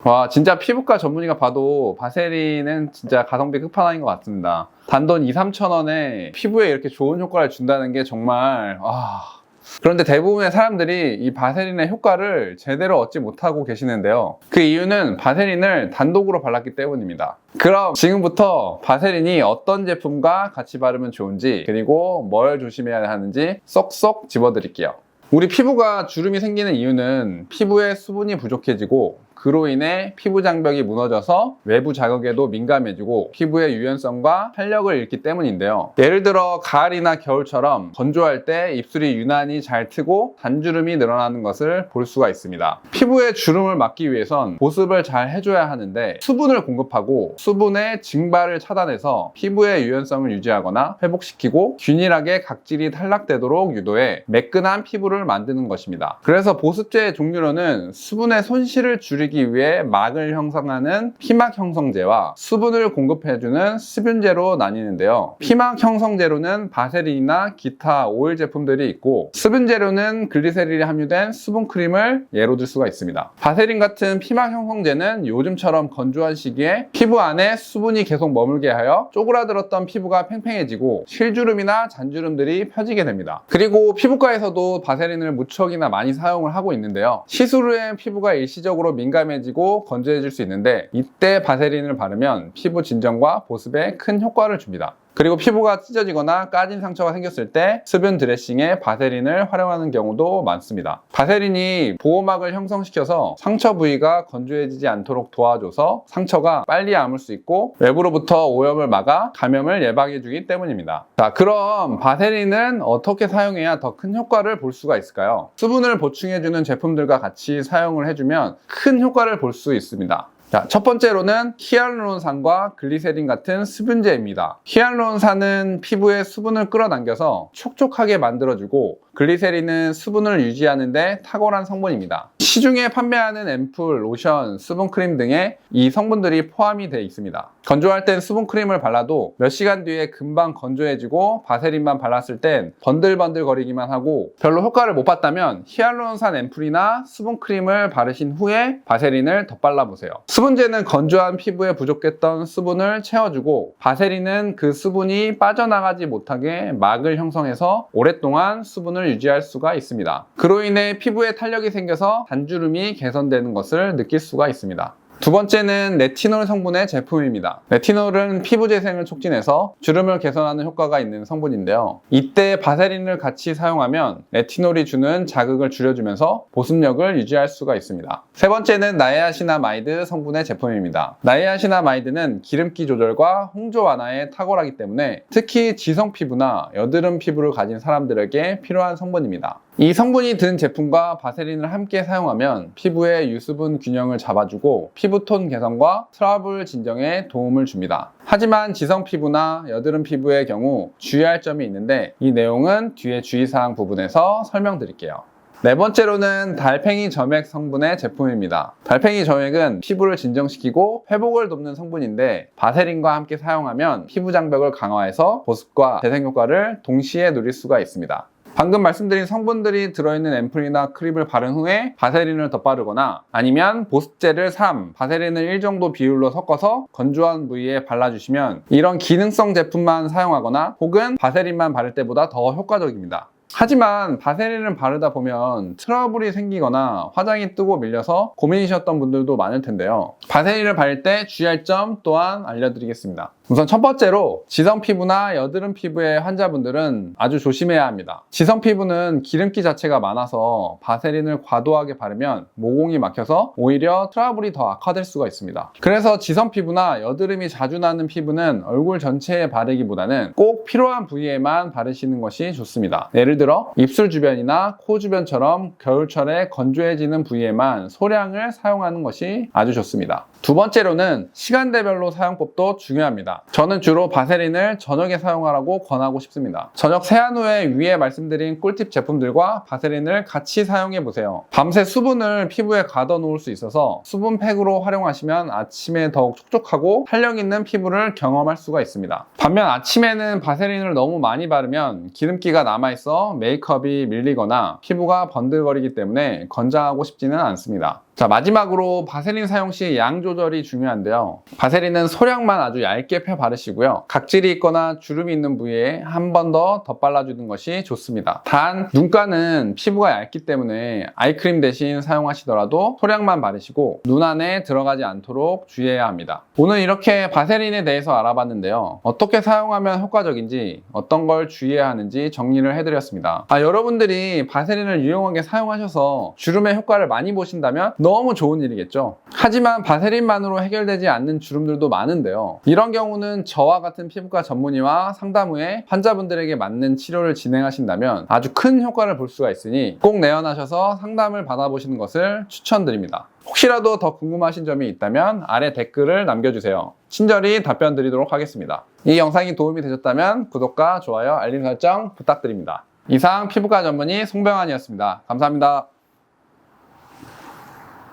와, 진짜 피부과 전문의가 봐도 바세린은 진짜 가성비 끝판왕인 것 같습니다. 단돈 2, 3천 원에 피부에 이렇게 좋은 효과를 준다는 게 정말 그런데 대부분의 사람들이 이 바세린의 효과를 제대로 얻지 못하고 계시는데요. 그 이유는 바세린을 단독으로 발랐기 때문입니다. 그럼 지금부터 바세린이 어떤 제품과 같이 바르면 좋은지, 그리고 뭘 조심해야 하는지 쏙쏙 집어드릴게요. 우리 피부가 주름이 생기는 이유는 피부에 수분이 부족해지고 그로 인해 피부 장벽이 무너져서 외부 자극에도 민감해지고 피부의 유연성과 탄력을 잃기 때문인데요. 예를 들어 가을이나 겨울처럼 건조할 때 입술이 유난히 잘 트고 단주름이 늘어나는 것을 볼 수가 있습니다. 피부의 주름을 막기 위해선 보습을 잘 해줘야 하는데 수분을 공급하고 수분의 증발을 차단해서 피부의 유연성을 유지하거나 회복시키고 균일하게 각질이 탈락되도록 유도해 매끈한 피부를 만드는 것입니다. 그래서 보습제의 종류로는 수분의 손실을 줄이기 위해 막을 형성하는 피막 형성제와 수분을 공급해주는 수분제로 나뉘는데요. 피막 형성제로는 바세린이나 기타 오일 제품들이 있고, 수분제로는 글리세린이 함유된 수분크림을 예로 들 수가 있습니다. 바세린 같은 피막 형성제는 요즘처럼 건조한 시기에 피부 안에 수분이 계속 머물게 하여 쪼그라들었던 피부가 팽팽해지고 실주름이나 잔주름들이 펴지게 됩니다. 그리고 피부과에서도 바세린을 무척이나 많이 사용을 하고 있는데요. 시술 후엔 피부가 일시적으로 민감해지고 건조해질 수 있는데 이때 바세린을 바르면 피부 진정과 보습에 큰 효과를 줍니다. 그리고 피부가 찢어지거나 까진 상처가 생겼을 때 수분 드레싱에 바세린을 활용하는 경우도 많습니다. 바세린이 보호막을 형성시켜서 상처 부위가 건조해지지 않도록 도와줘서 상처가 빨리 아물 수 있고 외부로부터 오염을 막아 감염을 예방해주기 때문입니다. 자, 그럼 바세린은 어떻게 사용해야 더 큰 효과를 볼 수가 있을까요? 수분을 보충해주는 제품들과 같이 사용을 해주면 큰 효과를 볼 수 있습니다. 자, 첫 번째로는 히알루론산과 글리세린 같은 수분제입니다. 히알루론산은 피부에 수분을 끌어당겨서 촉촉하게 만들어주고 글리세린은 수분을 유지하는 데 탁월한 성분입니다. 시중에 판매하는 앰플, 로션, 수분크림 등에 이 성분들이 포함이 되어 있습니다. 건조할 땐 수분크림을 발라도 몇 시간 뒤에 금방 건조해지고 바세린만 발랐을 땐 번들번들 거리기만 하고 별로 효과를 못 봤다면 히알루론산 앰플이나 수분크림을 바르신 후에 바세린을 덧발라보세요. 수분제는 건조한 피부에 부족했던 수분을 채워주고 바세린은 그 수분이 빠져나가지 못하게 막을 형성해서 오랫동안 수분을 유지할 수가 있습니다. 그로 인해 피부에 탄력이 생겨서 단주름이 개선되는 것을 느낄 수가 있습니다. 두 번째는 레티놀 성분의 제품입니다. 레티놀은 피부 재생을 촉진해서 주름을 개선하는 효과가 있는 성분인데요. 이때 바세린을 같이 사용하면 레티놀이 주는 자극을 줄여주면서 보습력을 유지할 수가 있습니다. 세 번째는 나이아시나마이드 성분의 제품입니다. 나이아시나마이드는 기름기 조절과 홍조 완화에 탁월하기 때문에 특히 지성 피부나 여드름 피부를 가진 사람들에게 필요한 성분입니다. 이 성분이 든 제품과 바세린을 함께 사용하면 피부의 유수분 균형을 잡아주고 피부톤 개선과 트러블 진정에 도움을 줍니다. 하지만 지성 피부나 여드름 피부의 경우 주의할 점이 있는데 이 내용은 뒤에 주의사항 부분에서 설명드릴게요. 네 번째로는 달팽이 점액 성분의 제품입니다. 달팽이 점액은 피부를 진정시키고 회복을 돕는 성분인데 바세린과 함께 사용하면 피부 장벽을 강화해서 보습과 재생 효과를 동시에 누릴 수가 있습니다. 방금 말씀드린 성분들이 들어있는 앰플이나 크림을 바른 후에 바세린을 덧바르거나 아니면 보습제를 3, 바세린을 1 정도 비율로 섞어서 건조한 부위에 발라주시면 이런 기능성 제품만 사용하거나 혹은 바세린만 바를 때보다 더 효과적입니다. 하지만 바세린을 바르다 보면 트러블이 생기거나 화장이 뜨고 밀려서 고민이셨던 분들도 많을 텐데요. 바세린을 바를 때 주의할 점 또한 알려드리겠습니다. 우선 첫 번째로 지성 피부나 여드름 피부의 환자분들은 아주 조심해야 합니다. 지성 피부는 기름기 자체가 많아서 바세린을 과도하게 바르면 모공이 막혀서 오히려 트러블이 더 악화될 수가 있습니다. 그래서 지성 피부나 여드름이 자주 나는 피부는 얼굴 전체에 바르기보다는 꼭 필요한 부위에만 바르시는 것이 좋습니다. 예를 들어 입술 주변이나 코 주변처럼 겨울철에 건조해지는 부위에만 소량을 사용하는 것이 아주 좋습니다. 두 번째로는 시간대별로 사용법도 중요합니다. 저는 주로 바세린을 저녁에 사용하라고 권하고 싶습니다. 저녁 세안 후에 위에 말씀드린 꿀팁 제품들과 바세린을 같이 사용해 보세요. 밤새 수분을 피부에 가둬 놓을 수 있어서 수분팩으로 활용하시면 아침에 더욱 촉촉하고 탄력 있는 피부를 경험할 수가 있습니다. 반면 아침에는 바세린을 너무 많이 바르면 기름기가 남아있어 메이크업이 밀리거나 피부가 번들거리기 때문에 권장하고 싶지는 않습니다. 자, 마지막으로 바세린 사용 시 양 조절이 중요한데요. 바세린은 소량만 아주 얇게 펴 바르시고요. 각질이 있거나 주름이 있는 부위에 한 번 더 덧발라주는 것이 좋습니다. 단, 눈가는 피부가 얇기 때문에 아이크림 대신 사용하시더라도 소량만 바르시고 눈 안에 들어가지 않도록 주의해야 합니다. 오늘 이렇게 바세린에 대해서 알아봤는데요. 어떻게 사용하면 효과적인지, 어떤 걸 주의해야 하는지 정리를 해드렸습니다. 여러분들이 바세린을 유용하게 사용하셔서 주름의 효과를 많이 보신다면 너무 좋은 일이겠죠. 하지만 바세린만으로 해결되지 않는 주름들도 많은데요. 이런 경우는 저와 같은 피부과 전문의와 상담 후에 환자분들에게 맞는 치료를 진행하신다면 아주 큰 효과를 볼 수가 있으니 꼭 내원하셔서 상담을 받아보시는 것을 추천드립니다. 혹시라도 더 궁금하신 점이 있다면 아래 댓글을 남겨주세요. 친절히 답변 드리도록 하겠습니다. 이 영상이 도움이 되셨다면 구독과 좋아요, 알림 설정 부탁드립니다. 이상 피부과 전문의 송병환이었습니다. 감사합니다.